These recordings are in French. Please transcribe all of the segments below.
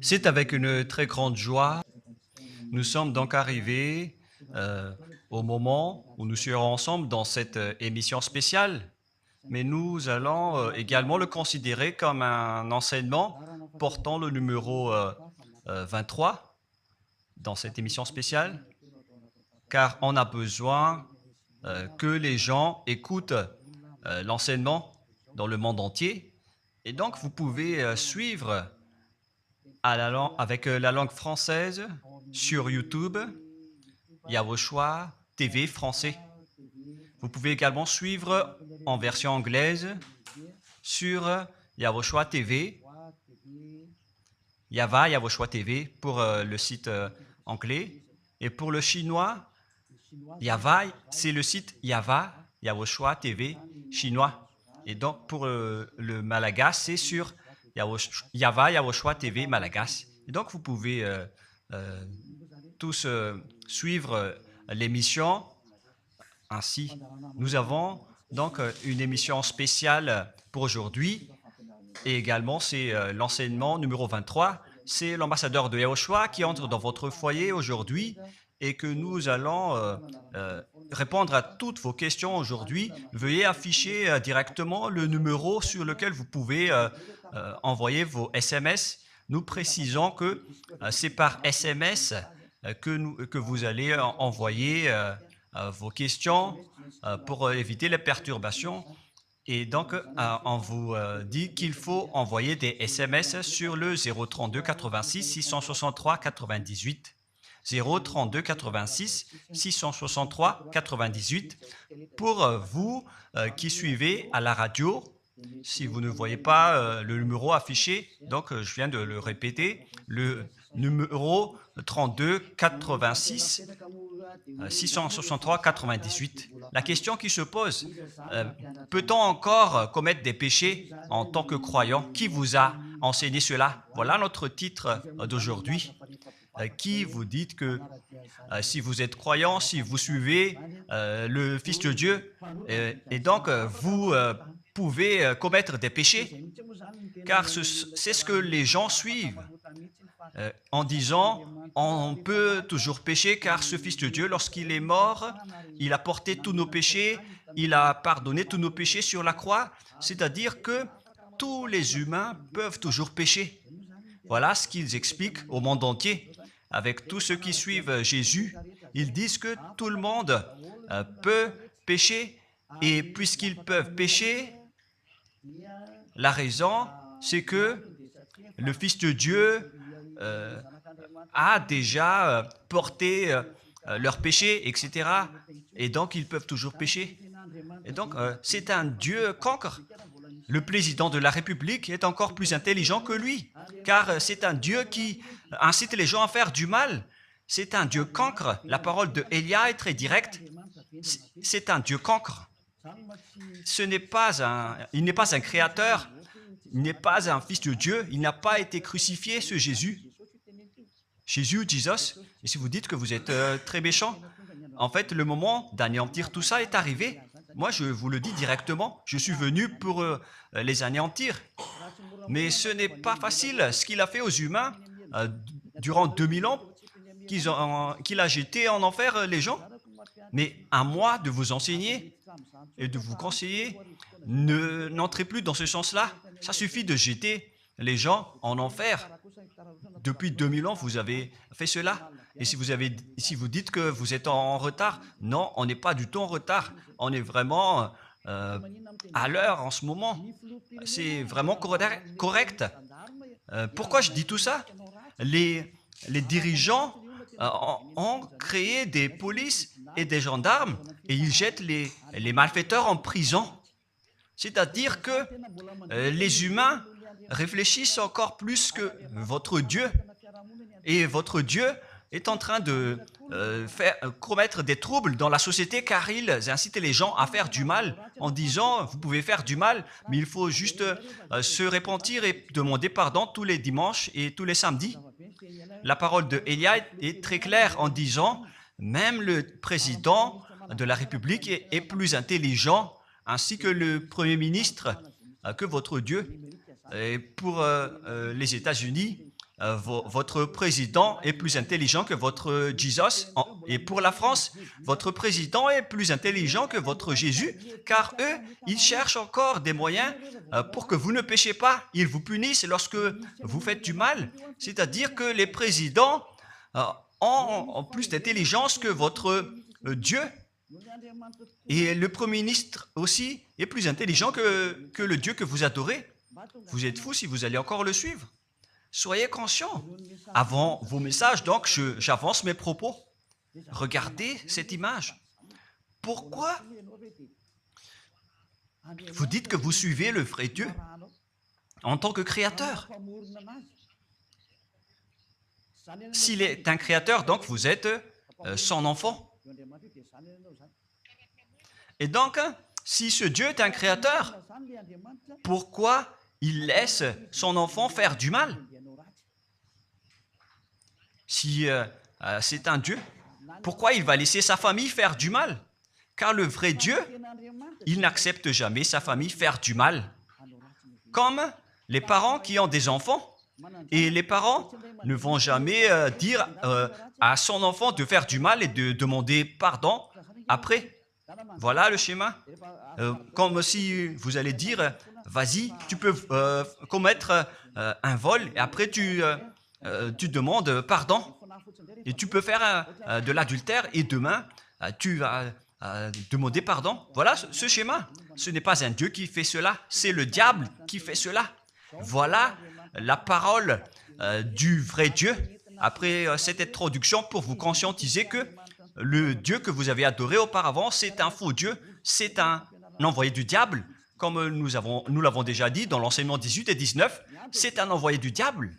C'est avec une très grande joie. Nous sommes donc arrivés au moment où nous serons ensemble dans cette émission spéciale, mais nous allons également le considérer comme un enseignement portant le numéro 23 dans cette émission spéciale, car on a besoin que les gens écoutent l'enseignement dans le monde entier. Et donc, vous pouvez suivre avec la langue française sur YouTube, Yawoshua TV français. Vous pouvez également suivre en version anglaise sur Yawoshua TV, Yawoshua TV pour le site anglais. Et pour le chinois, Yava, c'est le site Yawoshua TV chinois. Et donc pour le malagas, c'est sur Yawoshua TV malagas. Et donc vous pouvez tous suivre l'émission ainsi. Nous avons donc une émission spéciale pour aujourd'hui et également c'est l'enseignement numéro 23. C'est l'ambassadeur de Yawoshua qui entre dans votre foyer aujourd'hui et que nous allons répondre à toutes vos questions aujourd'hui. Veuillez afficher directement le numéro sur lequel vous pouvez envoyer vos SMS. Nous précisons que c'est par SMS que vous allez envoyer vos questions pour éviter les perturbations. Et donc, on vous dit qu'il faut envoyer des SMS sur le 032 86 663 98. 032 86 663 98 pour vous qui suivez à la radio. Si vous ne voyez pas le numéro affiché, donc je viens de le répéter, le numéro 32 86 663 98. La question qui se pose, peut-on encore commettre des péchés en tant que croyant? Qui vous a enseigné cela? Voilà notre titre d'aujourd'hui. Qui vous dit que si vous êtes croyant, si vous suivez le Fils de Dieu, et donc vous pouvez commettre des péchés, car c'est ce que les gens suivent en disant on peut toujours pécher car ce Fils de Dieu, lorsqu'il est mort, il a porté tous nos péchés, il a pardonné tous nos péchés sur la croix, c'est-à-dire que tous les humains peuvent toujours pécher. Voilà ce qu'ils expliquent au monde entier. Avec tous ceux qui suivent Jésus, ils disent que tout le monde peut pécher et puisqu'ils peuvent pécher, la raison, c'est que le Fils de Dieu a déjà porté leurs péchés, etc. Et donc, ils peuvent toujours pécher. Et donc, c'est un Dieu cancre. Le président de la République est encore plus intelligent que lui, car c'est un Dieu qui incite les gens à faire du mal. C'est un Dieu cancre. La parole de Élia est très directe. C'est un Dieu cancre. Il n'est pas un créateur, il n'est pas un fils de Dieu, il n'a pas été crucifié, ce Jésus. Jesus. Et si vous dites que vous êtes très méchant, en fait, le moment d'anéantir tout ça est arrivé. Moi, je vous le dis directement, je suis venu pour les anéantir. Mais ce n'est pas facile. Ce qu'il a fait aux humains durant 2000 ans, qu'il a jeté en enfer les gens. Mais à moi de vous enseigner et de vous conseiller, n'entrez plus dans ce sens-là. Ça suffit de jeter les gens en enfer. Depuis 2000 ans, vous avez fait cela. Et si vous dites que vous êtes en retard, non, on n'est pas du tout en retard. On est vraiment à l'heure en ce moment. C'est vraiment correct. Pourquoi je dis tout ça? Les dirigeants ont créé des polices et des gendarmes et ils jettent les malfaiteurs en prison. C'est-à-dire que les humains réfléchissent encore plus que votre Dieu. Et votre Dieu est en train de commettre des troubles dans la société car ils incitent les gens à faire du mal en disant vous pouvez faire du mal, mais il faut juste se repentir et demander pardon tous les dimanches et tous les samedis. La parole de Élia est très claire en disant même le président de la République est plus intelligent ainsi que le Premier ministre que votre Dieu. Et pour les États-Unis, votre président est plus intelligent que votre Jesus. Et pour la France, votre président est plus intelligent que votre Jésus, car eux, ils cherchent encore des moyens pour que vous ne péchiez pas. Ils vous punissent lorsque vous faites du mal. C'est-à-dire que les présidents ont plus d'intelligence que votre Dieu. Et le Premier ministre aussi est plus intelligent que le Dieu que vous adorez. Vous êtes fou si vous allez encore le suivre. Soyez conscients. Avant vos messages, donc, j'avance mes propos. Regardez cette image. Pourquoi vous dites que vous suivez le vrai Dieu en tant que créateur? S'il est un créateur, donc vous êtes son enfant. Et donc, si ce Dieu est un créateur, pourquoi il laisse son enfant faire du mal? Si c'est un Dieu, pourquoi il va laisser sa famille faire du mal? Car le vrai Dieu, il n'accepte jamais sa famille faire du mal. Comme les parents qui ont des enfants, et les parents ne vont jamais dire à son enfant de faire du mal et de demander pardon après. Voilà le schéma. Comme si vous allez dire, vas-y, tu peux commettre un vol et après tu demandes pardon. Et tu peux faire de l'adultère et demain, tu vas demander pardon. Voilà ce schéma. Ce n'est pas un Dieu qui fait cela, c'est le diable qui fait cela. Voilà la parole du vrai Dieu. Après cette introduction, pour vous conscientiser que le Dieu que vous avez adoré auparavant, c'est un faux Dieu, c'est un envoyé du diable. Comme nous l'avons déjà dit dans l'enseignement 18 et 19, c'est un envoyé du diable.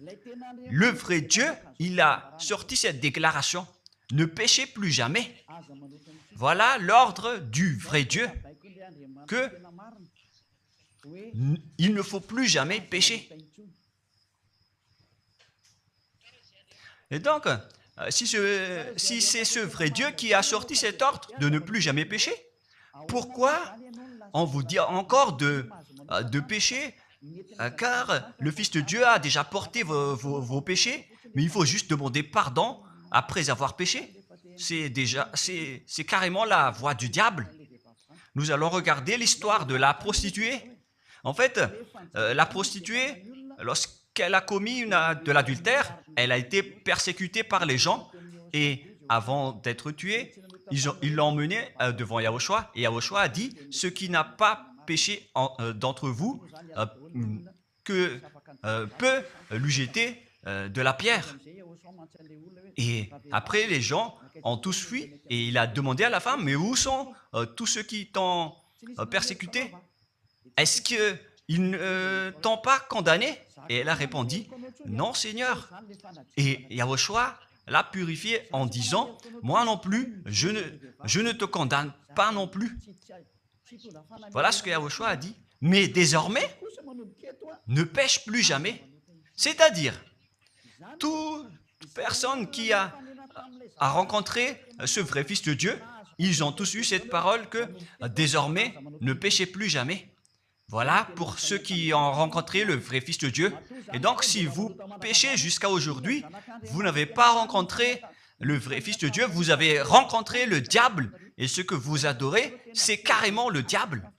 Le vrai Dieu, il a sorti cette déclaration. Ne péchez plus jamais. Voilà l'ordre du vrai Dieu, que il ne faut plus jamais pécher. Et donc, si c'est ce vrai Dieu qui a sorti cet ordre de ne plus jamais pécher, pourquoi on vous dit encore de pécher? Car le Fils de Dieu a déjà porté vos péchés, mais il faut juste demander pardon après avoir péché. C'est carrément la voie du diable. Nous allons regarder l'histoire de la prostituée. En fait, la prostituée, lorsqu'elle a commis de l'adultère, elle a été persécutée par les gens et avant d'être tuée, ils l'ont emmenée devant Yahushua et Yahushua a dit « Ce qui n'a pas péché d'entre vous peut lui jeter de la pierre. » Et après, les gens ont tous fui et il a demandé à la femme « Mais où sont tous ceux qui t'ont persécuté? Est-ce qu'ils ne t'ont pas condamné ?» Et elle a répondu « Non, Seigneur. » Et Yahushua l'a purifié en disant « Moi non plus, je ne te condamne pas non plus. » Voilà ce que Yahushua a dit. Mais désormais, ne pêche plus jamais. C'est-à-dire, toute personne qui a rencontré ce vrai Fils de Dieu, ils ont tous eu cette parole que désormais, ne péchez plus jamais. Voilà pour ceux qui ont rencontré le vrai Fils de Dieu. Et donc, si vous péchez jusqu'à aujourd'hui, vous n'avez pas rencontré le vrai Fils de Dieu, vous avez rencontré le diable. Et ce que vous adorez, c'est carrément le diable.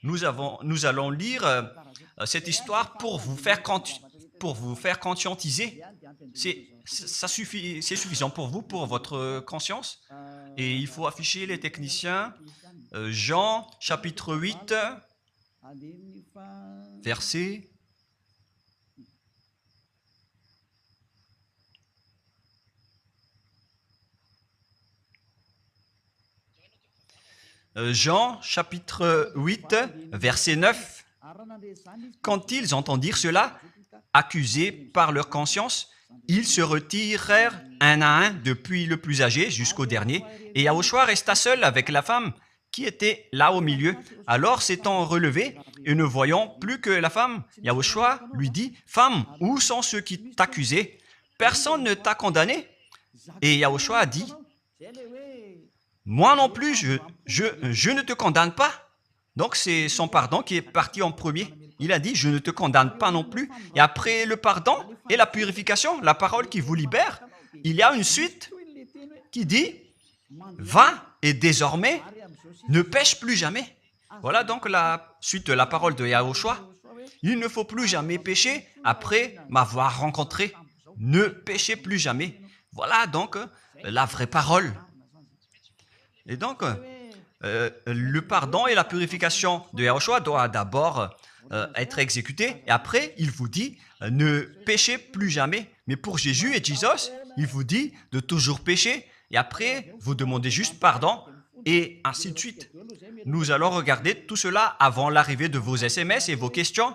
Nous allons lire cette histoire pour vous faire conscientiser. C'est suffisant pour vous, pour votre conscience. Et il faut afficher les techniciens. Jean, chapitre 8, verset... Jean, chapitre 8, verset 9. Quand ils entendirent cela, accusés par leur conscience, ils se retirèrent un à un, depuis le plus âgé jusqu'au dernier, et Yahushua resta seul avec la femme qui était là au milieu. Alors, s'étant relevé et ne voyant plus que la femme, Yahushua lui dit, « Femme, où sont ceux qui t'accusaient? Personne ne t'a condamné ?» Et Yahushua a dit, « Moi non plus, je ne te condamne pas. » Donc, c'est son pardon qui est parti en premier. Il a dit, je ne te condamne pas non plus. Et après le pardon et la purification, la parole qui vous libère, il y a une suite qui dit, va et désormais ne pêche plus jamais. Voilà donc la suite de la parole de Yahushua. Il ne faut plus jamais pécher après m'avoir rencontré. Ne péchez plus jamais. Voilà donc la vraie parole. Et donc, le pardon et la purification de Yahushua doivent d'abord être exécutés. Et après, il vous dit, ne péchez plus jamais. Mais pour Jésus et Jesus, il vous dit de toujours pécher. Et après, vous demandez juste pardon et ainsi de suite. Nous allons regarder tout cela avant l'arrivée de vos SMS et vos questions.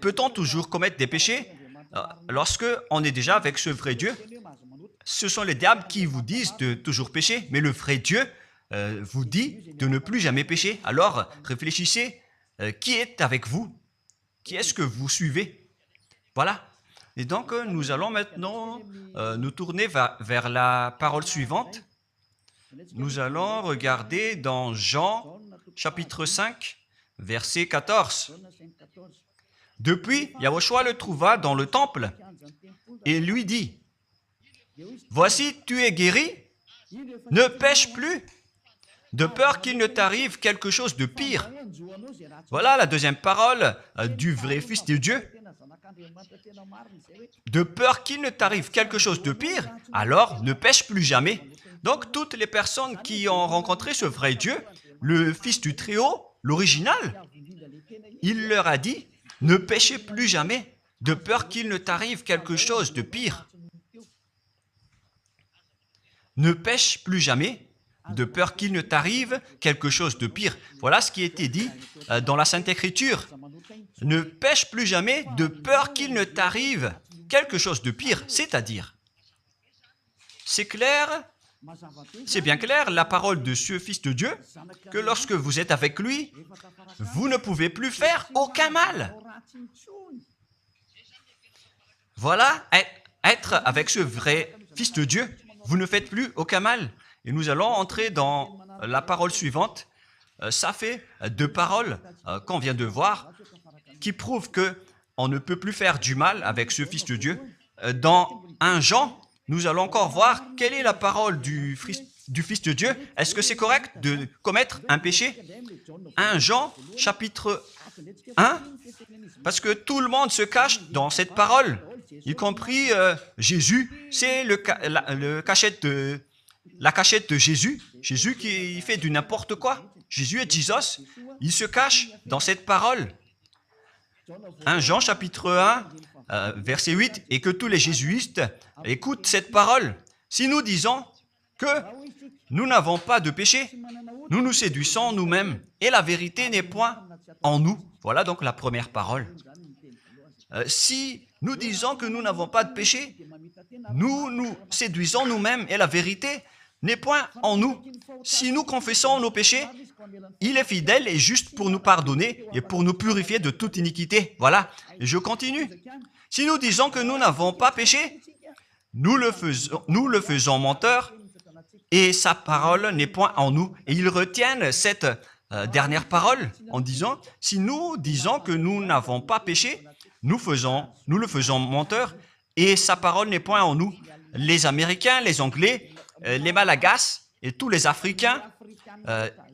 Peut-on toujours commettre des péchés lorsque on est déjà avec ce vrai Dieu? Ce sont les diables qui vous disent de toujours pécher, mais le vrai Dieu vous dit de ne plus jamais pécher. Alors, réfléchissez, qui est avec vous? Qui est-ce que vous suivez? Voilà. Et donc, nous allons maintenant nous tourner vers la parole suivante. Nous allons regarder dans Jean, chapitre 5, verset 14. Depuis, Yahushua le trouva dans le temple et lui dit, « Voici, tu es guéri, ne pêche plus, de peur qu'il ne t'arrive quelque chose de pire. » Voilà la deuxième parole du vrai Fils de Dieu. De peur qu'il ne t'arrive quelque chose de pire, alors ne pêche plus jamais. Donc, toutes les personnes qui ont rencontré ce vrai Dieu, le Fils du Très-Haut, l'original, il leur a dit, ne péchez plus jamais, de peur qu'il ne t'arrive quelque chose de pire. Ne pêche plus jamais, de peur qu'il ne t'arrive quelque chose de pire. Voilà ce qui a été dit dans la Sainte Écriture. Ne pêche plus jamais, de peur qu'il ne t'arrive quelque chose de pire. C'est-à-dire, c'est clair, c'est bien clair, la parole de ce Fils de Dieu, que lorsque vous êtes avec lui, vous ne pouvez plus faire aucun mal. Voilà, être avec ce vrai Fils de Dieu, vous ne faites plus aucun mal. Et nous allons entrer dans la parole suivante. Ça fait deux paroles qu'on vient de voir qui prouvent qu'on ne peut plus faire du mal avec ce Fils de Dieu. Dans 1 Jean, nous allons encore voir quelle est la parole du Fils de Dieu. Est-ce que c'est correct de commettre un péché? 1 Jean, chapitre 1, parce que tout le monde se cache dans cette parole, y compris Jésus. C'est la cachette de Jésus. Jésus qui fait du n'importe quoi. Jésus et Jesus, ils se cachent dans cette parole. 1 Jean, chapitre 1, verset 8, et que tous les jésuites écoutent cette parole. Si nous disons que nous n'avons pas de péché, nous nous séduisons nous-mêmes, et la vérité n'est point en nous. Voilà donc la première parole. Si nous disons que nous n'avons pas de péché, nous nous séduisons nous-mêmes, et la vérité n'est point en nous. Si nous confessons nos péchés, il est fidèle et juste pour nous pardonner et pour nous purifier de toute iniquité. Voilà, et je continue. Si nous disons que nous n'avons pas péché, nous le faisons menteur et sa parole n'est point en nous. Et ils retiennent cette dernière parole en disant, si nous disons que nous n'avons pas péché, nous le faisons menteur et sa parole n'est point en nous. Les Américains, les Anglais, les Malagasy et tous les Africains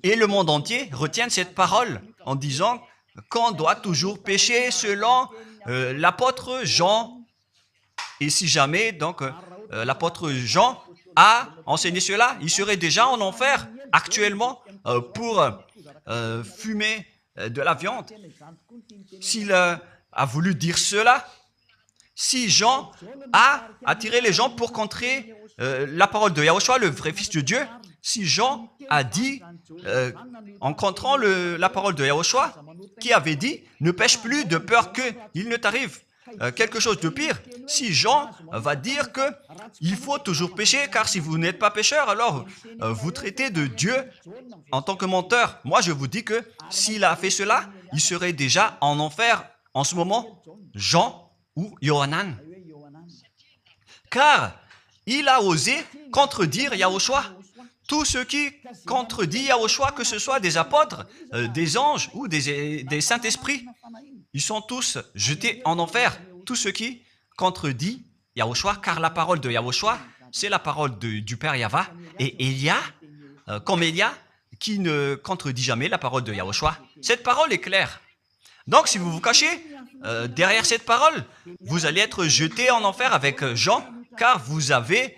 et le monde entier retiennent cette parole en disant qu'on doit toujours pécher selon l'apôtre Jean. Et si jamais donc l'apôtre Jean a enseigné cela, il serait déjà en enfer actuellement pour fumer de la viande. S'il a voulu dire cela, si Jean a attiré les gens pour contrer la parole de Yahushua, le vrai Fils de Dieu, si Jean a dit, en contrant la parole de Yahushua, qui avait dit, ne pêche plus de peur qu'il ne t'arrive quelque chose de pire. Si Jean va dire qu'il faut toujours pécher, car si vous n'êtes pas pécheur, alors vous traitez de Dieu en tant que menteur. Moi, je vous dis que s'il a fait cela, il serait déjà en enfer en ce moment, Jean ou Yohanan. Car il a osé contredire Yahushua. Tout ce qui contredit Yahushua, que ce soit des apôtres, des anges ou des saints-esprits, ils sont tous jetés en enfer. Tous ceux qui contredisent Yahushua, car la parole de Yahushua, c'est la parole du Père Yahva. Et Élia, comme Élia, qui ne contredit jamais la parole de Yahushua. Cette parole est claire. Donc, si vous vous cachez derrière cette parole, vous allez être jeté en enfer avec Jean, car vous avez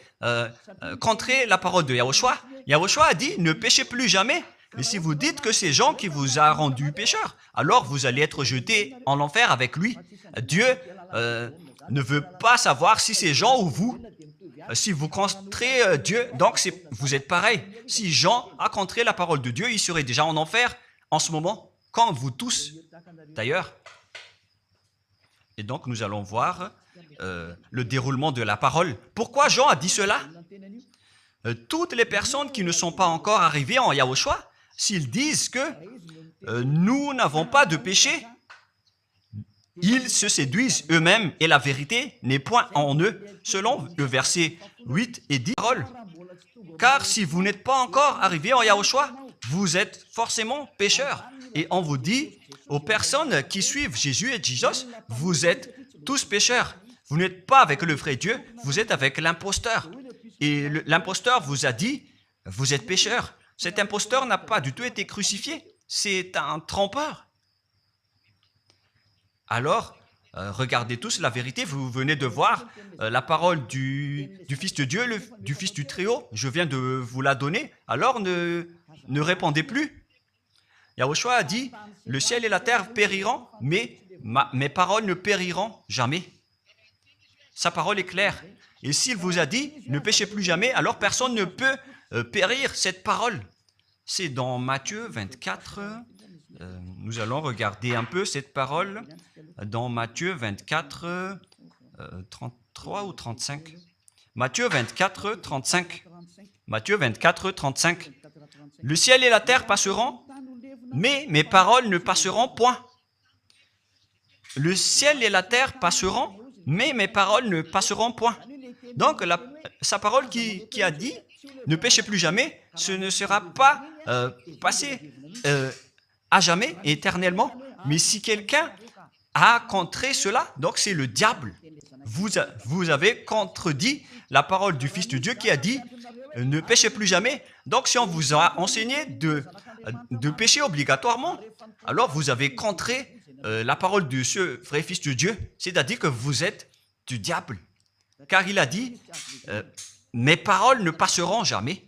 contré la parole de Yahushua. Yahushua a dit, ne péchez plus jamais. Mais si vous dites que c'est Jean qui vous a rendu pécheur, alors vous allez être jeté en enfer avec lui. Dieu ne veut pas savoir si c'est Jean ou vous. Si vous contrez Dieu, donc vous êtes pareil. Si Jean a contré la parole de Dieu, il serait déjà en enfer en ce moment, comme vous tous, d'ailleurs. Et donc, nous allons voir le déroulement de la parole. Pourquoi Jean a dit cela? Toutes les personnes qui ne sont pas encore arrivées en Yahushua, s'ils disent que nous n'avons pas de péché, ils se séduisent eux-mêmes et la vérité n'est point en eux, selon le verset 8 et 10. Car si vous n'êtes pas encore arrivé en Yahushua, vous êtes forcément pécheurs. Et on vous dit aux personnes qui suivent Jésus et Jesus, vous êtes tous pécheurs. Vous n'êtes pas avec le vrai Dieu, vous êtes avec l'imposteur. Et l'imposteur vous a dit, vous êtes pécheurs. Cet imposteur n'a pas du tout été crucifié. C'est un trompeur. Alors, regardez tous la vérité. Vous venez de voir la parole du Fils de Dieu, du Fils du Très-Haut. Je viens de vous la donner. Alors, ne répondez plus. Yahushua a dit, le ciel et la terre périront, mais mes paroles ne périront jamais. Sa parole est claire. Et s'il vous a dit, ne péchez plus jamais, alors personne ne peut périr cette parole. C'est dans Matthieu 24. Nous allons regarder un peu cette parole dans Matthieu 24, 33 ou 35. Matthieu 24, 35. Matthieu 24, 35. Le ciel et la terre passeront, mais mes paroles ne passeront point. Le ciel et la terre passeront, mais mes paroles ne passeront point. Donc, sa parole qui a dit, ne péchez plus jamais, ce ne sera pas passé à jamais, éternellement. Mais si quelqu'un a contré cela, donc c'est le diable. Vous avez contredit la parole du Fils de Dieu qui a dit, ne péchez plus jamais. Donc, si on vous a enseigné de pécher obligatoirement, alors vous avez contré la parole de ce vrai Fils de Dieu, c'est-à-dire que vous êtes du diable. Car il a dit, mes paroles ne passeront jamais.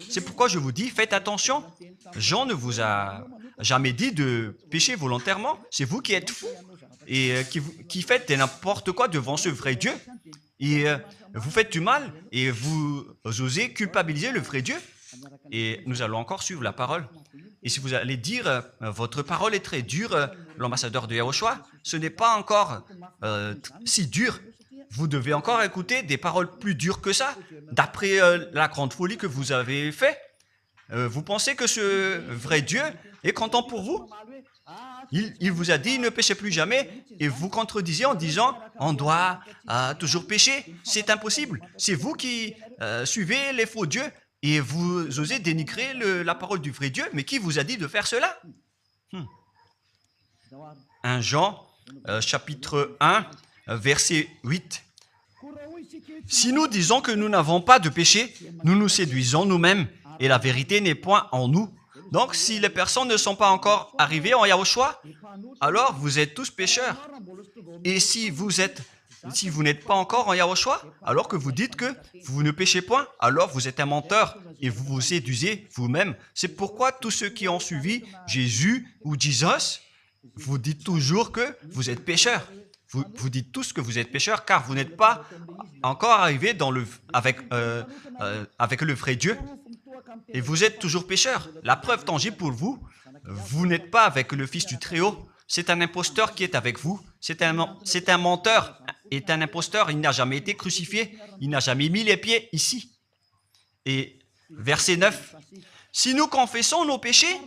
C'est pourquoi je vous dis, faites attention. Jean ne vous a jamais dit de pécher volontairement. C'est vous qui êtes fous et qui faites n'importe quoi devant ce vrai Dieu. Et vous faites du mal et vous osez culpabiliser le vrai Dieu. Et nous allons encore suivre la parole. Et si vous allez dire, votre parole est très dure, l'ambassadeur de Yahushua, ce n'est pas encore si dur. Vous devez encore écouter des paroles plus dures que ça, d'après la grande folie que vous avez faite. Vous pensez que ce vrai Dieu est content pour vous? Il vous a dit, ne péchez plus jamais, et vous contredisez en disant, on doit toujours pécher. C'est impossible. C'est vous qui suivez les faux dieux, et vous osez dénigrer la parole du vrai Dieu. Mais qui vous a dit de faire cela? 1 Jean, chapitre 1, verset 8. Si nous disons que nous n'avons pas de péché, nous nous séduisons nous-mêmes et la vérité n'est point en nous. Donc, si les personnes ne sont pas encore arrivées en Yahushua, alors vous êtes tous pécheurs. Et si vous n'êtes pas encore en Yahushua, alors que vous dites que vous ne péchez point, alors vous êtes un menteur et vous vous séduisez vous-même. C'est pourquoi tous ceux qui ont suivi Jésus ou Jesus, vous dites toujours que vous êtes pécheurs. Vous dites tous que vous êtes pécheurs car vous n'êtes pas encore arrivés avec le vrai Dieu. Et vous êtes toujours pécheurs. La preuve tangible pour vous, vous n'êtes pas avec le Fils du Très-Haut. C'est un imposteur qui est avec vous. C'est un menteur. Et un imposteur, il n'a jamais été crucifié. Il n'a jamais mis les pieds ici. Et verset 9. Si nous confessons nos péchés,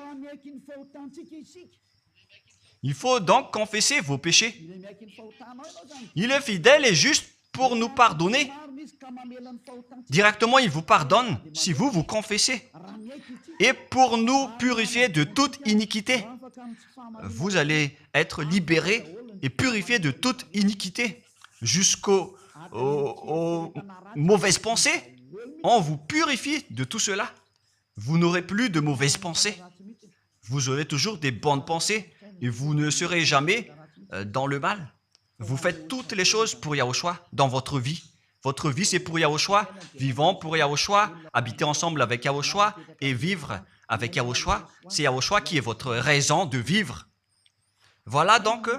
il faut donc confesser vos péchés. Il est fidèle et juste pour nous pardonner. Directement, il vous pardonne si vous confessez. Et pour nous purifier de toute iniquité. Vous allez être libérés et purifiés de toute iniquité, aux mauvaises pensées. On vous purifie de tout cela. Vous n'aurez plus de mauvaises pensées. Vous aurez toujours des bonnes pensées et vous ne serez jamais dans le mal. Vous faites toutes les choses pour Yahushua dans votre vie. Votre vie, c'est pour Yahushua, vivant pour Yahushua, habiter ensemble avec Yahushua et vivre avec Yahushua. C'est Yahushua qui est votre raison de vivre. Voilà donc,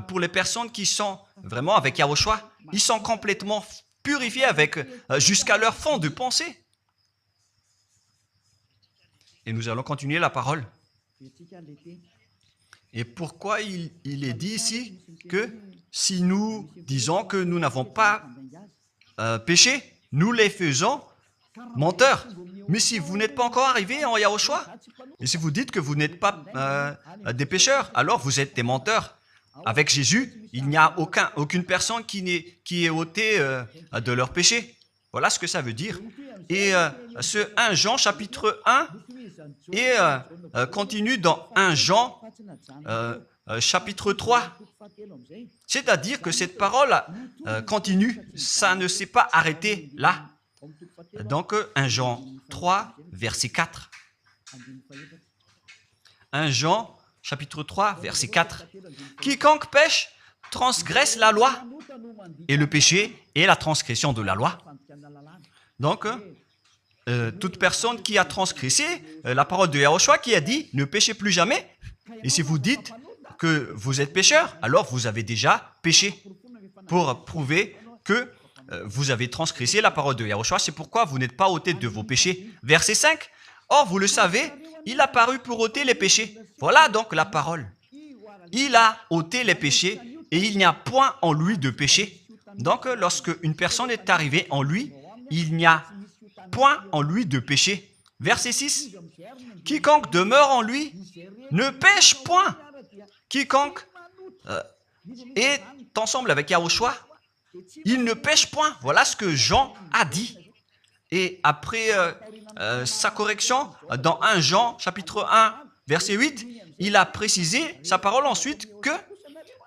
pour les personnes qui sont vraiment avec Yahushua, ils sont complètement purifiés avec jusqu'à leur fond de pensée. Et nous allons continuer la parole. Et pourquoi il est dit ici que si nous disons que nous n'avons pas péché, nous les faisons menteurs. Mais si vous n'êtes pas encore arrivé en Yahushua, et si vous dites que vous n'êtes pas des pécheurs, alors vous êtes des menteurs. Avec Jésus, il n'y a aucune personne qui est ôtée de leur péché. Voilà ce que ça veut dire. Et ce 1 Jean chapitre 1 et continue dans 1 Jean chapitre 3. C'est-à-dire que cette parole continue, ça ne s'est pas arrêté là. Donc 1 Jean 3, verset 4. 1 Jean chapitre 3, verset 4. Quiconque pêche transgresse la loi, et le péché est la transgression de la loi. Donc, toute personne qui a transgressé la parole de Yahushua qui a dit « Ne péchez plus jamais ». Et si vous dites que vous êtes pécheur, alors vous avez déjà péché pour prouver que vous avez transgressé la parole de Yahushua. C'est pourquoi vous n'êtes pas ôté de vos péchés. Verset 5. Or, vous le savez, il a paru pour ôter les péchés. Voilà donc la parole. Il a ôté les péchés et il n'y a point en lui de péché. Donc, lorsque une personne est arrivée en lui, il n'y a point en lui de péché. Verset 6. Quiconque demeure en lui ne pêche point. Quiconque est ensemble avec Yahushua, il ne pêche point. Voilà ce que Jean a dit. Et après sa correction, dans 1 Jean, chapitre 1, verset 8, il a précisé sa parole ensuite que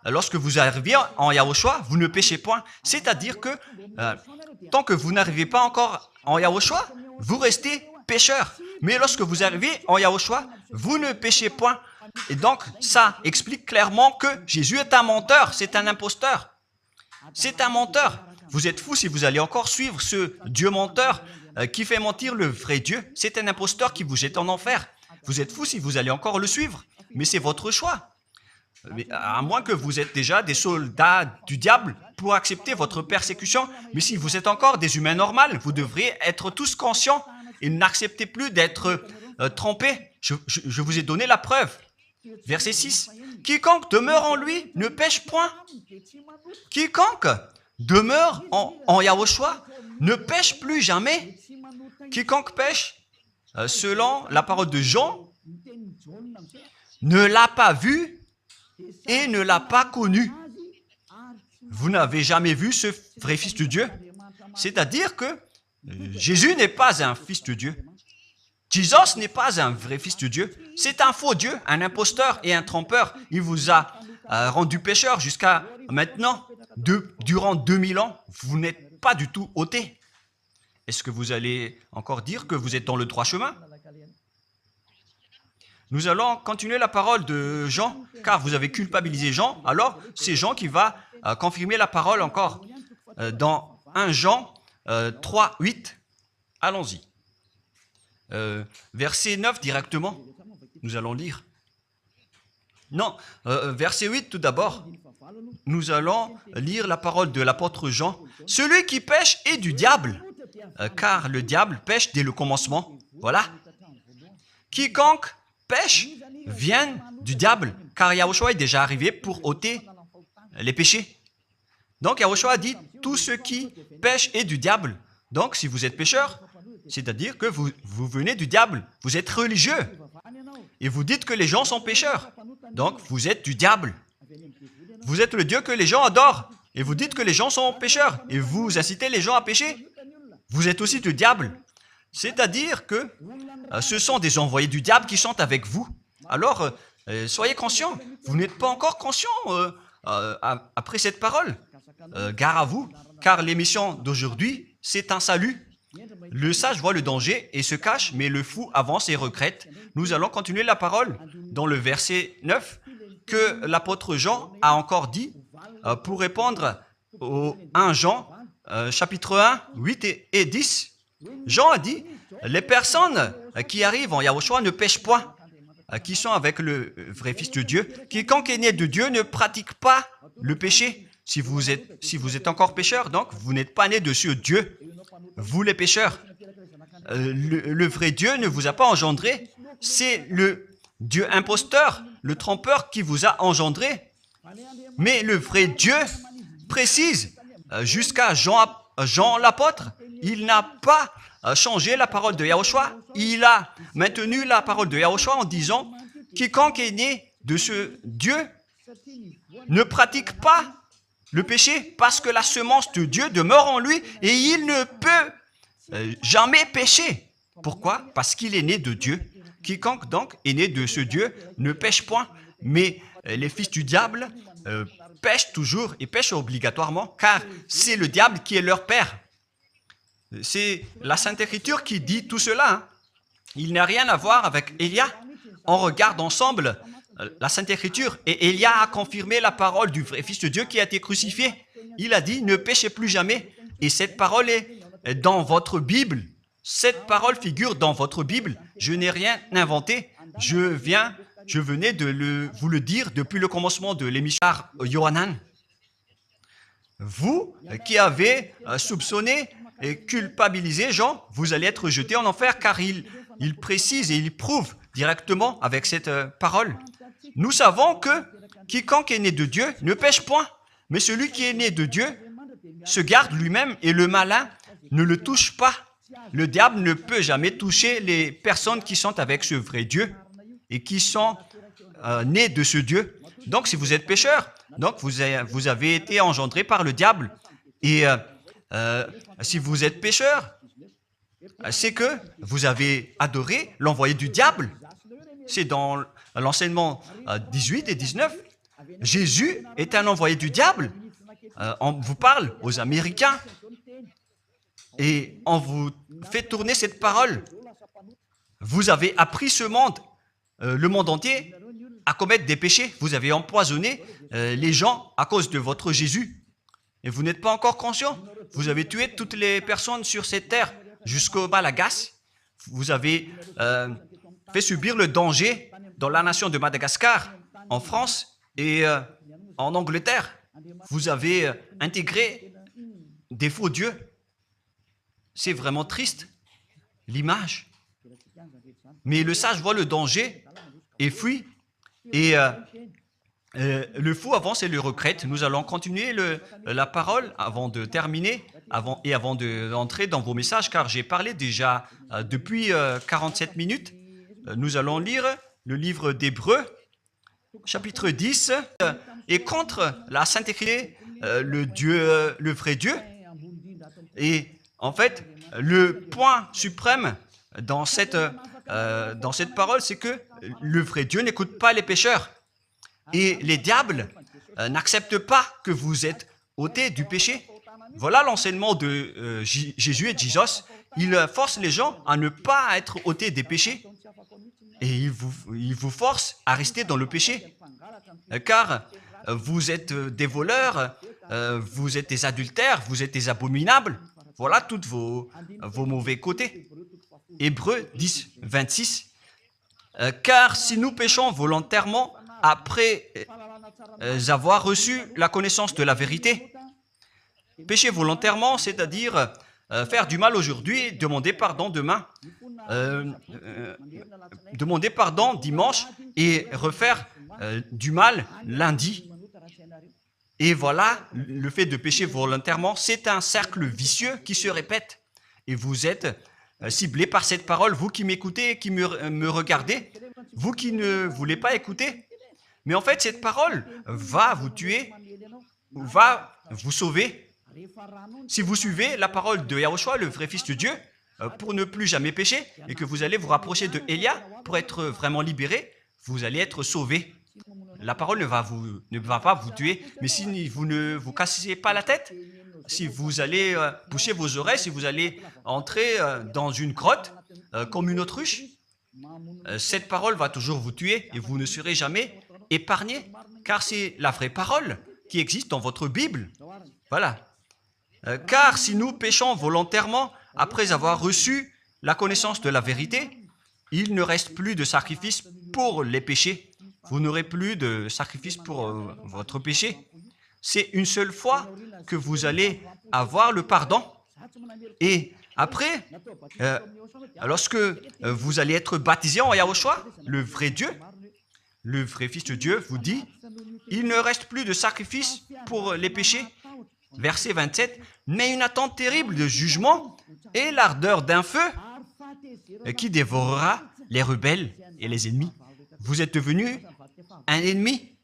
lorsque vous arrivez en Yahushua, vous ne péchez point. C'est-à-dire que tant que vous n'arrivez pas encore en Yahushua, vous restez pécheur. Mais lorsque vous arrivez en Yahushua, vous ne péchez point. Et donc, ça explique clairement que Jésus est un menteur, c'est un imposteur. C'est un menteur. Vous êtes fou si vous allez encore suivre ce Dieu menteur qui fait mentir le vrai Dieu. C'est un imposteur qui vous jette en enfer. Vous êtes fou si vous allez encore le suivre. Mais c'est votre choix. Mais à moins que vous êtes déjà des soldats du diable pour accepter votre persécution. Mais si vous êtes encore des humains normaux, vous devriez être tous conscients et n'acceptez plus d'être trompés. Je vous ai donné la preuve. Verset 6. Quiconque demeure en lui ne pêche point. Quiconque demeure en Yahushua ne pêche plus jamais. Quiconque pêche, selon la parole de Jean, ne l'a pas vu et ne l'a pas connu. Vous n'avez jamais vu ce vrai Fils de Dieu. C'est-à-dire que Jésus n'est pas un Fils de Dieu. Jésus n'est pas un vrai Fils de Dieu. C'est un faux Dieu, un imposteur et un trompeur. Il vous a rendu pécheur jusqu'à maintenant. Durant 2000 ans, vous n'êtes pas du tout ôté. Est-ce que vous allez encore dire que vous êtes dans le droit chemin? Nous allons continuer la parole de Jean, car vous avez culpabilisé Jean. Alors, c'est Jean qui va confirmer la parole encore. Dans 1 Jean 3, 8, allons-y. Verset 9 directement, nous allons lire. Non, verset 8 tout d'abord. Nous allons lire la parole de l'apôtre Jean. Celui qui pêche est du diable, car le diable pêche dès le commencement. Voilà. Quiconque pêche vient du diable, car Yahushua est déjà arrivé pour ôter les péchés. Donc Yahushua a dit, tout ce qui pêche est du diable. Donc si vous êtes pécheur, c'est-à-dire que vous venez du diable, vous êtes religieux, et vous dites que les gens sont pécheurs. Donc vous êtes du diable. Vous êtes le Dieu que les gens adorent, et vous dites que les gens sont pécheurs, et vous incitez les gens à pécher. Vous êtes aussi du diable. C'est-à-dire que ce sont des envoyés du diable qui sont avec vous. Alors, soyez conscients. Vous n'êtes pas encore conscient après cette parole. Gare à vous, car l'émission d'aujourd'hui, c'est un salut. Le sage voit le danger et se cache, mais le fou avance et regrette. Nous allons continuer la parole dans le verset 9 que l'apôtre Jean a encore dit pour répondre au 1 Jean, chapitre 1, 8 et 10. Jean a dit, les personnes qui arrivent en Yahushua ne pêchent point, qui sont avec le vrai Fils de Dieu. Quiconque est né de Dieu ne pratique pas le péché. Si vous êtes encore pécheur, donc vous n'êtes pas né de ce Dieu. Vous les pécheurs, le vrai Dieu ne vous a pas engendré. C'est le Dieu imposteur, le trompeur qui vous a engendré. Mais le vrai Dieu précise, jusqu'à Jean l'apôtre, il n'a pas changé la parole de Yahushua. Il a maintenu la parole de Yahushua en disant, quiconque est né de ce Dieu ne pratique pas le péché parce que la semence de Dieu demeure en lui et il ne peut jamais pécher. Pourquoi? Parce qu'il est né de Dieu. Quiconque donc est né de ce Dieu ne pêche point. Mais les fils du diable pêchent toujours et pêchent obligatoirement car c'est le diable qui est leur père. C'est la Sainte Écriture qui dit tout cela. Hein. Il n'a rien à voir avec Élia. On regarde ensemble la Sainte Écriture et Élia a confirmé la parole du vrai Fils de Dieu qui a été crucifié. Il a dit, ne péchez plus jamais. Et cette parole est dans votre Bible. Cette parole figure dans votre Bible. Je n'ai rien inventé. Je venais de vous le dire depuis le commencement de l'émission par Yohanan. Vous qui avez soupçonné et culpabilisé Jean, vous allez être jeté en enfer car il précise et il prouve directement avec cette parole. Nous savons que quiconque est né de Dieu ne pêche point, mais celui qui est né de Dieu se garde lui-même et le malin ne le touche pas. Le diable ne peut jamais toucher les personnes qui sont avec ce vrai Dieu et qui sont nées de ce Dieu. Donc, si vous êtes pécheur, donc vous avez été engendré par le diable. Et si vous êtes pécheur, c'est que vous avez adoré l'envoyé du diable. C'est dans l'enseignement 18 et 19. Jésus est un envoyé du diable. On vous parle aux Américains et on vous fait tourner cette parole. Vous avez appris ce monde, le monde entier, à commettre des péchés. Vous avez empoisonné les gens à cause de votre Jésus. Et vous n'êtes pas encore conscient. Vous avez tué toutes les personnes sur cette terre jusqu'au Malagasy. Vous avez fait subir le danger dans la nation de Madagascar, en France et en Angleterre. Vous avez intégré des faux dieux. C'est vraiment triste, l'image. Mais le sage voit le danger et fuit. Et le fou avance et le regrette. Nous allons continuer la parole avant de terminer avant d'entrer dans vos messages, car j'ai parlé déjà depuis 47 minutes. Nous allons lire le livre d'Hébreux, chapitre 10, et contre la Sainte Écriture, le vrai Dieu. Et en fait, le point suprême dans cette parole, c'est que le vrai Dieu n'écoute pas les pécheurs. Et les diables n'acceptent pas que vous êtes ôtés du péché. Voilà l'enseignement de Jésus et Jesus. Il force les gens à ne pas être ôtés des péchés. Et il vous force à rester dans le péché. Car vous êtes des voleurs, vous êtes des adultères, vous êtes des abominables. Voilà tous vos mauvais côtés. Hébreux 10, 26. Car si nous péchons volontairement après avoir reçu la connaissance de la vérité, pécher volontairement, c'est-à-dire faire du mal aujourd'hui, demander pardon demain, demander pardon dimanche et refaire du mal lundi. Et voilà, le fait de pécher volontairement, c'est un cercle vicieux qui se répète. Et vous êtes ciblé par cette parole, vous qui m'écoutez et qui me regardez, vous qui ne voulez pas écouter. Mais en fait, cette parole va vous tuer, va vous sauver. Si vous suivez la parole de Yahushua, le vrai Fils de Dieu, pour ne plus jamais pécher, et que vous allez vous rapprocher de Élia pour être vraiment libéré, vous allez être sauvé. la parole ne va pas vous tuer. Mais si vous ne vous cassez pas la tête, si vous allez boucher vos oreilles, si vous allez entrer dans une grotte comme une autruche, cette parole va toujours vous tuer et vous ne serez jamais épargné, car c'est la vraie parole qui existe dans votre Bible. Voilà. Car si nous péchons volontairement après avoir reçu la connaissance de la vérité, il ne reste plus de sacrifice pour les péchés. Vous n'aurez plus de sacrifice pour votre péché. C'est une seule fois que vous allez avoir le pardon. Et après, lorsque vous allez être baptisé en Yahushua, le vrai Dieu, le vrai Fils de Dieu vous dit, il ne reste plus de sacrifice pour les péchés. Verset 27, mais une attente terrible de jugement et l'ardeur d'un feu qui dévorera les rebelles et les ennemis. Vous êtes devenu un ennemi.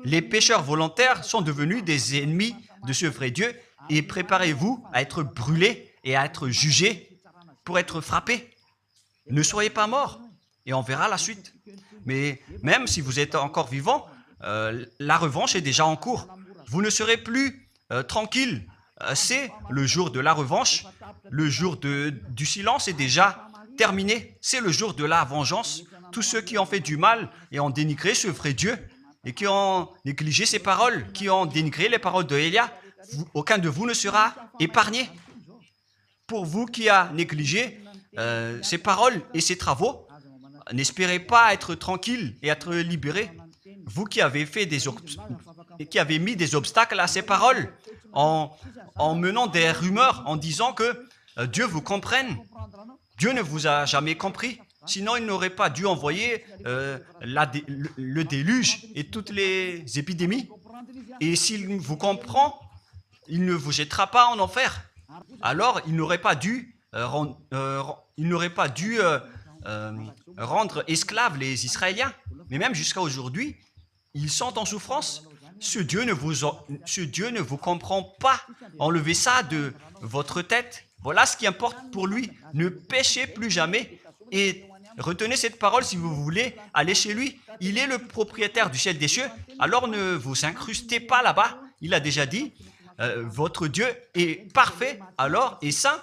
Les pécheurs volontaires sont devenus des ennemis de ce vrai Dieu et préparez-vous à être brûlés et à être jugés pour être frappés. Ne soyez pas morts et on verra la suite. Mais même si vous êtes encore vivant, la revanche est déjà en cours. Vous ne serez plus tranquille. C'est le jour de la revanche. Le jour du silence est déjà terminé. C'est le jour de la vengeance. Tous ceux qui ont fait du mal et ont dénigré ce vrai Dieu et qui ont négligé ses paroles, qui ont dénigré les paroles de Élia, aucun de vous ne sera épargné. Pour vous qui avez négligé ses paroles et ses travaux, n'espérez pas être tranquille et être libéré. Vous qui avez mis des obstacles à ces paroles en menant des rumeurs, en disant que Dieu vous comprenne. Dieu ne vous a jamais compris. Sinon, il n'aurait pas dû envoyer le déluge et toutes les épidémies. Et s'il vous comprend, il ne vous jettera pas en enfer. Alors, il n'aurait pas dû rendre esclaves les Israéliens. Mais même jusqu'à aujourd'hui, ils sont en souffrance. Ce Dieu ne vous comprend pas. Enlevez ça de votre tête. Voilà ce qui importe pour lui. Ne péchez plus jamais et retenez cette parole si vous voulez aller chez lui. Il est le propriétaire du ciel des cieux. Alors ne vous incrustez pas là-bas. Il a déjà dit, votre Dieu est parfait alors et saint.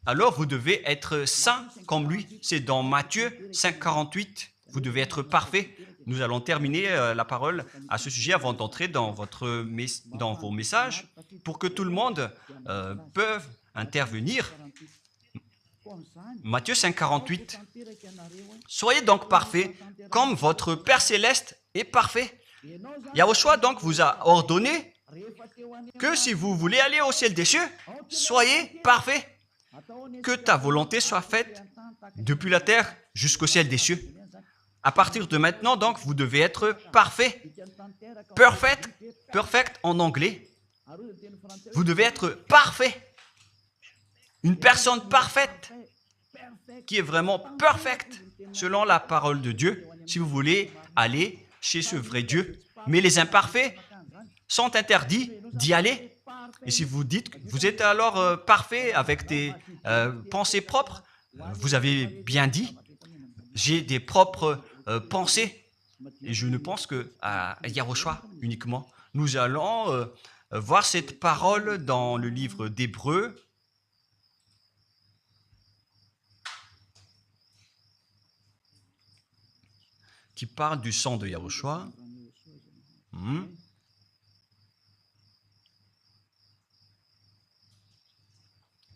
Alors vous devez être saint comme lui. C'est dans Matthieu 5,48. Vous devez être parfait. Nous allons terminer la parole à ce sujet avant d'entrer dans vos messages pour que tout le monde peut intervenir. Matthieu 5,48. Soyez donc parfaits comme votre Père Céleste est parfait. Yahushua donc vous a ordonné que si vous voulez aller au ciel des cieux, soyez parfaits. Que ta volonté soit faite depuis la terre jusqu'au ciel des cieux. À partir de maintenant, donc, vous devez être parfait. Perfect en anglais. Vous devez être parfait. Une personne parfaite qui est vraiment perfecte selon la parole de Dieu si vous voulez aller chez ce vrai Dieu. Mais les imparfaits sont interdits d'y aller. Et si vous dites que vous êtes alors parfait avec des pensées propres, vous avez bien dit, j'ai des propres pensées et je ne pense qu'à Yahushua uniquement. Nous allons voir cette parole dans le livre d'Hébreux. Qui parle du sang de Yahushua.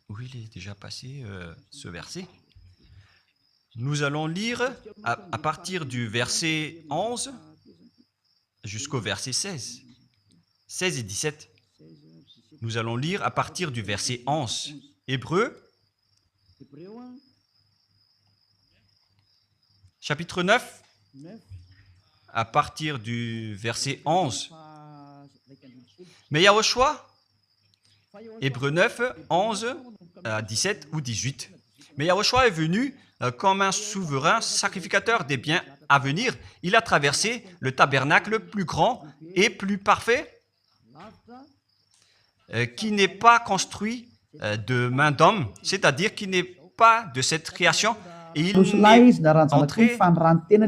Oui, il est déjà passé ce verset. Nous allons lire à partir du verset 11 jusqu'au verset 16. 16 et 17. Nous allons lire à partir du verset 11. Hébreux, chapitre 9, à partir du verset 11. Mais Yahushua, Hébreux 9, 11 à 17 ou 18. Mais Yahushua est venu comme un souverain sacrificateur des biens à venir. Il a traversé le tabernacle plus grand et plus parfait, qui n'est pas construit de main d'homme, c'est-à-dire qui n'est pas de cette création. et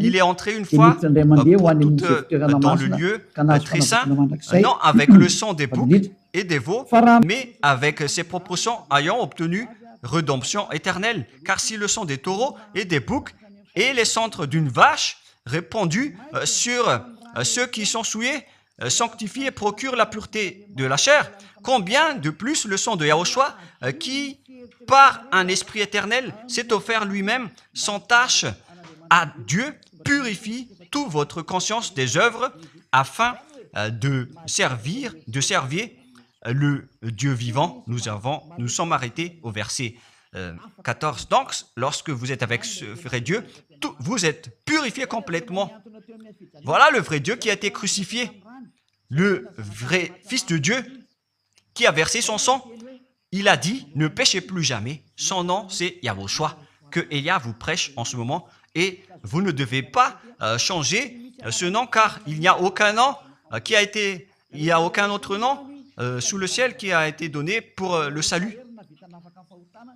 il est entré une fois dans le lieu très saint, non avec le sang des boucs et des veaux, mais avec ses propres sangs ayant obtenu rédemption éternelle. Car si le sang des taureaux et des boucs et les cendres d'une vache répandus sur ceux qui sont souillés sanctifient et procurent la pureté de la chair, combien de plus le sang de Yahushua qui, par un esprit éternel, s'est offert lui-même sans tâche à Dieu, purifie toute votre conscience des œuvres afin de servir le Dieu vivant. Nous sommes arrêtés au verset 14. Donc, lorsque vous êtes avec ce vrai Dieu, vous êtes purifié complètement. Voilà le vrai Dieu qui a été crucifié. Le vrai Fils de Dieu qui a versé son sang. Il a dit, ne péchez plus jamais. Son nom, c'est Yahushua, que Elia vous prêche en ce moment. Et vous ne devez pas changer ce nom, car il n'y a aucun nom il n'y a aucun autre nom sous le ciel qui a été donné pour le salut.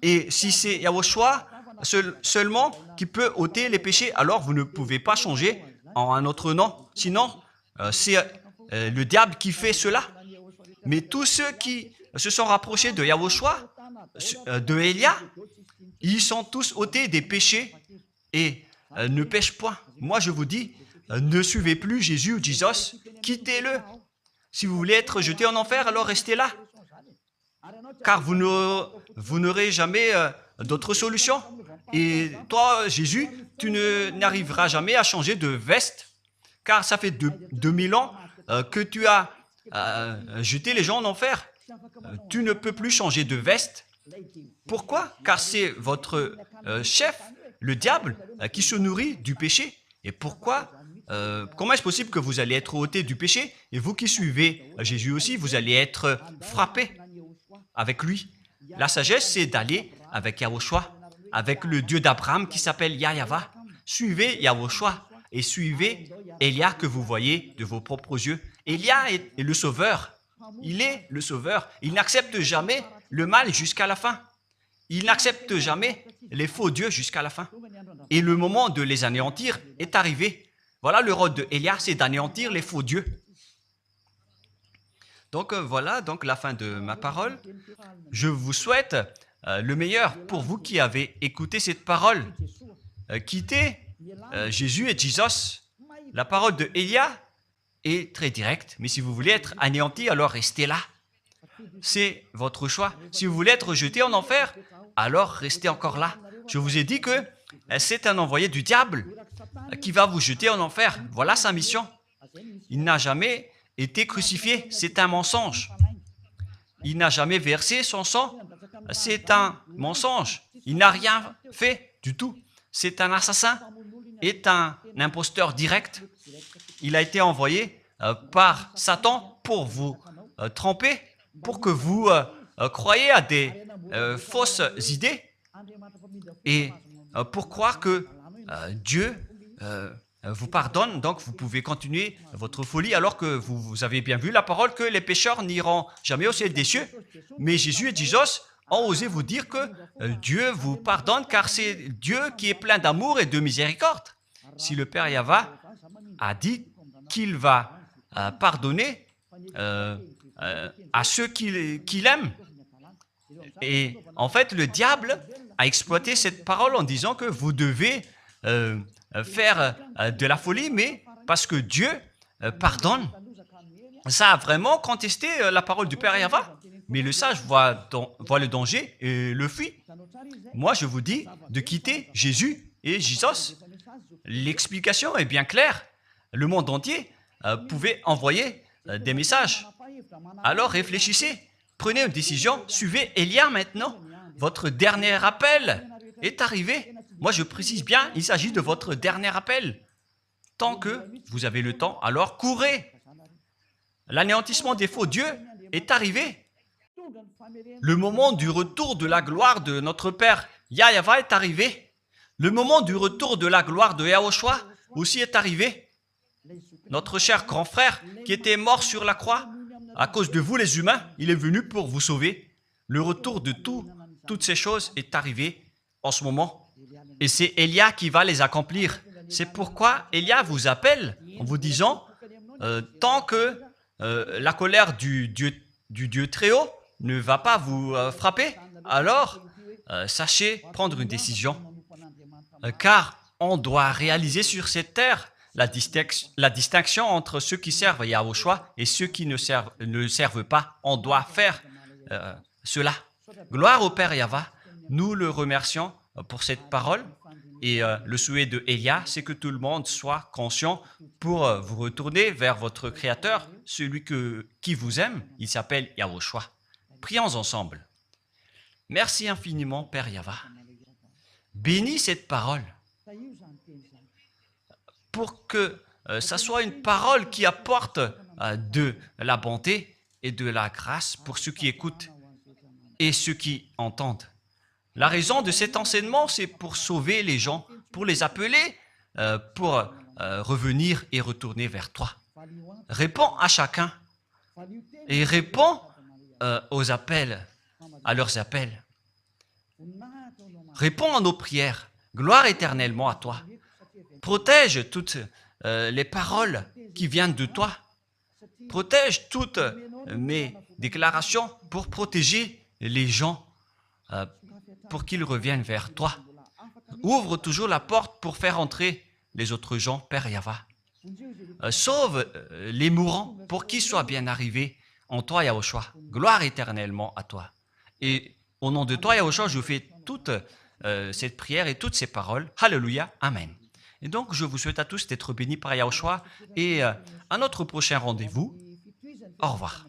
Et si c'est Yahushua seulement qui peut ôter les péchés, alors vous ne pouvez pas changer en un autre nom. Sinon, c'est le diable qui fait cela. Mais tous ceux qui se sont rapprochés de Yahushua, de Elia, ils sont tous ôtés des péchés et ne pêchent point. Moi, je vous dis, ne suivez plus Jésus ou Jesus, quittez-le. Si vous voulez être jeté en enfer, alors restez là. Car vous n'aurez jamais d'autre solution. Et toi, Jésus, tu n'arriveras jamais à changer de veste, car ça fait 2000 ans que tu as jeté les gens en enfer. Tu ne peux plus changer de veste. Pourquoi? Car c'est votre chef, le diable, qui se nourrit du péché. Et pourquoi? Comment est-ce possible que vous allez être ôté du péché et vous qui suivez Jésus aussi, vous allez être frappé avec lui? La sagesse, c'est d'aller avec Yahushua, avec le Dieu d'Abraham qui s'appelle Yahva. Suivez Yahushua et suivez Elia que vous voyez de vos propres yeux. Elia est le sauveur. Il est le sauveur. Il n'accepte jamais le mal jusqu'à la fin. Il n'accepte jamais les faux dieux jusqu'à la fin. Et le moment de les anéantir est arrivé. Voilà le rôle de Elia, c'est d'anéantir les faux dieux. Donc voilà donc la fin de ma parole. Je vous souhaite le meilleur pour vous qui avez écouté cette parole. Quittez Jésus et Jesus. La parole de Elia est très directe, mais si vous voulez être anéanti, alors restez là. C'est votre choix. Si vous voulez être jeté en enfer, alors restez encore là. Je vous ai dit que c'est un envoyé du diable qui va vous jeter en enfer. Voilà sa mission. Il n'a jamais été crucifié. C'est un mensonge. Il n'a jamais versé son sang. C'est un mensonge. Il n'a rien fait du tout. C'est un assassin. Est un imposteur direct. Il a été envoyé par Satan pour vous tromper, pour que vous croyiez à des fausses idées et pour croire que Dieu vous pardonne, donc vous pouvez continuer votre folie alors que vous avez bien vu la parole que les pécheurs n'iront jamais au ciel des cieux. Mais Jésus et Jesus ont osé vous dire que Dieu vous pardonne car c'est Dieu qui est plein d'amour et de miséricorde. Si le Père Yahva a dit qu'il va pardonner à ceux qu'il aime. Et en fait, le diable a exploité cette parole en disant que vous devez faire de la folie, mais parce que Dieu pardonne. Ça a vraiment contesté la parole du Père Yahva. Mais le sage voit le danger et le fuit. Moi, je vous dis de quitter Jésus et Jesus. L'explication est bien claire. Le monde entier pouvait envoyer des messages. Alors réfléchissez, prenez une décision, suivez Elia maintenant. Votre dernier appel est arrivé. Moi, je précise bien, il s'agit de votre dernier appel. Tant que vous avez le temps, alors courez. L'anéantissement des faux dieux est arrivé. Le moment du retour de la gloire de notre Père Yahva est arrivé. Le moment du retour de la gloire de Yahushua aussi est arrivé. Notre cher grand frère qui était mort sur la croix, à cause de vous les humains, il est venu pour vous sauver. Le retour de toutes ces choses est arrivé en ce moment. Et c'est Élia qui va les accomplir. C'est pourquoi Élia vous appelle en vous disant, tant que la colère du Dieu très haut ne va pas vous frapper, alors sachez prendre une décision. Car on doit réaliser sur cette terre la distinction entre ceux qui servent Yahushua et ceux qui ne servent pas. On doit faire cela. Gloire au Père Yahva. Nous le remercions pour cette parole. Et le souhait de Élia, c'est que tout le monde soit conscient pour vous retourner vers votre Créateur, celui qui vous aime. Il s'appelle Yahushua. Prions ensemble. Merci infiniment, Père Yahva. Bénis cette parole pour que ça soit une parole qui apporte de la bonté et de la grâce pour ceux qui écoutent et ceux qui entendent. La raison de cet enseignement, c'est pour sauver les gens, pour les appeler, pour revenir et retourner vers toi. Réponds à chacun et réponds aux appels, à leurs appels. Réponds à nos prières. Gloire éternellement à toi. Protège toutes les paroles qui viennent de toi. Protège toutes mes déclarations pour protéger les gens, pour qu'ils reviennent vers toi. Ouvre toujours la porte pour faire entrer les autres gens, Père Yahva. Sauve les mourants pour qu'ils soient bien arrivés en toi, Yahushua. Gloire éternellement à toi. Et au nom de toi, Yahushua, je fais toute cette prière et toutes ces paroles. Alléluia. Amen. Et donc, je vous souhaite à tous d'être bénis par Yahushua et à notre prochain rendez-vous. Au revoir.